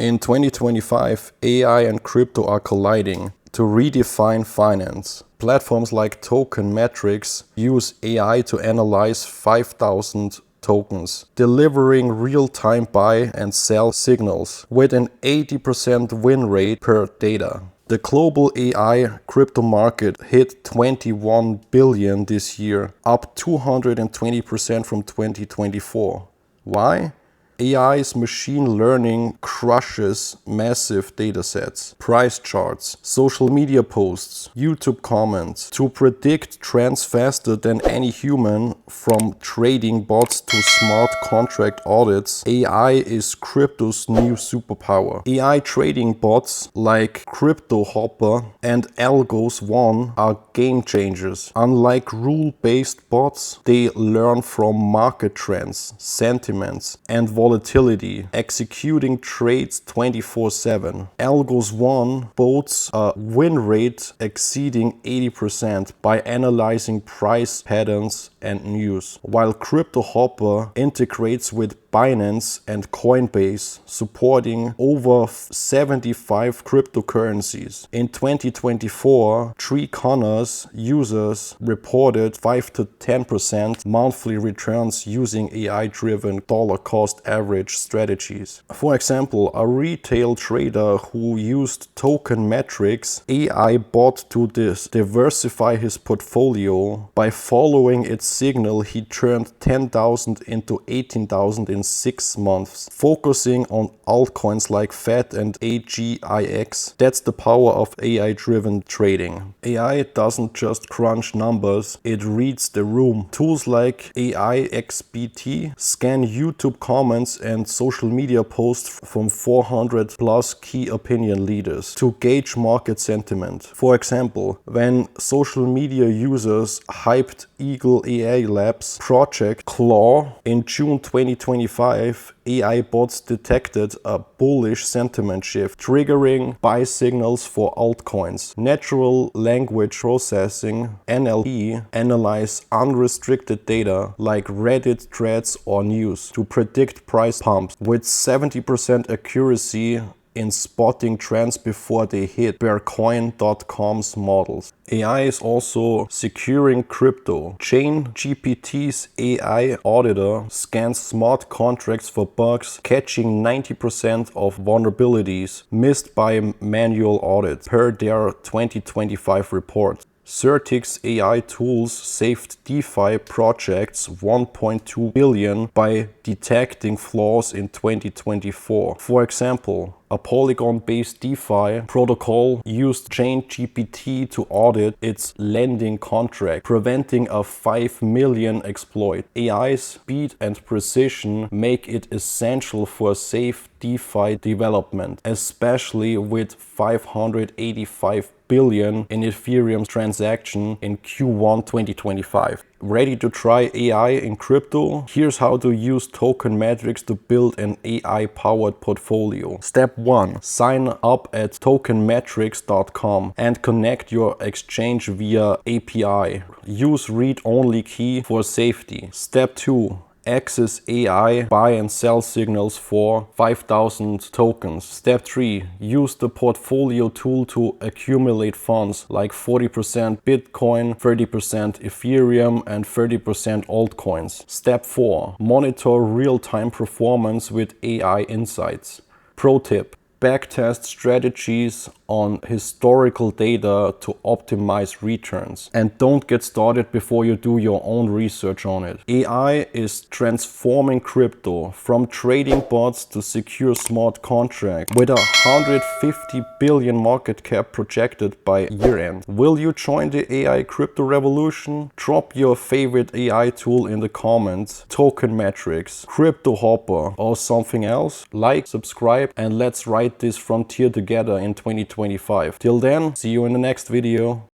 In 2025, AI and crypto are colliding to redefine finance. Platforms like Token Metrics use AI to analyze 5,000 tokens, delivering real-time buy and sell signals with an 80% win rate per data. The global AI crypto market hit 21 billion this year, up 220% from 2024. Why? AI's machine learning crushes massive datasets, price charts, social media posts, YouTube comments to predict trends faster than any human. From trading bots to smart contract audits, AI is crypto's new superpower. AI trading bots like CryptoHopper and Algos One are game changers. Unlike rule-based bots, they learn from market trends, sentiments, and volatility, executing trades 24/7. Algos One boasts a win rate exceeding 80% by analyzing price patterns and news, while CryptoHopper integrates with Binance and Coinbase, supporting over 75 cryptocurrencies. In 2024, Tree Connors users reported 5 to 10% monthly returns using AI-driven dollar-cost average strategies. For example, a retail trader who used Token Metrics AI bot to diversify his portfolio. By following its signal, he turned 10,000 into 18,000 in 6 months, focusing on altcoins like FAT and AGIX. That's the power of AI-driven trading. AI doesn't just crunch numbers, it reads the room. Tools like AI XBT scan YouTube comments and social media posts from 400 plus key opinion leaders to gauge market sentiment. For example, when social media users hyped Eagle AI Labs project Claw in June 2025, AI bots detected a bullish sentiment shift, triggering buy signals for altcoins. Natural language processing (NLP) analyze unrestricted data like Reddit threads or news to predict price pumps with 70% accuracy in spotting trends before they hit Bearcoin.com's models. AI is also securing crypto. ChainGPT's AI auditor scans smart contracts for bugs, catching 90% of vulnerabilities missed by manual audits, per their 2025 report. Certix AI tools saved DeFi projects 1.2 billion by detecting flaws in 2024. For example, a Polygon-based DeFi protocol used ChainGPT to audit its lending contract, preventing a 5 million exploit. AI's speed and precision make it essential for safe DeFi development, especially with 585 billion in Ethereum transaction in Q1 2025. Ready to try AI in crypto? Here's how to use Token Metrics to build an AI-powered portfolio. Step 1. Sign up at tokenmetrics.com and connect your exchange via API. Use read-only key for safety. Step 2. Access AI buy and sell signals for 5,000 tokens. Step 3. Use the portfolio tool to accumulate funds like 40% Bitcoin, 30% Ethereum and 30% altcoins. Step 4. Monitor real-time performance with AI insights. Pro tip: backtest strategies on historical data to optimize returns. And don't get started before you do your own research on it. AI is transforming crypto from trading bots to secure smart contracts with a 150 billion market cap projected by year end. Will you join the AI crypto revolution? Drop your favorite AI tool in the comments. Token Metrics, CryptoHopper or something else? Like, subscribe and let's ride this frontier together in 2025. Till then, see you in the next video.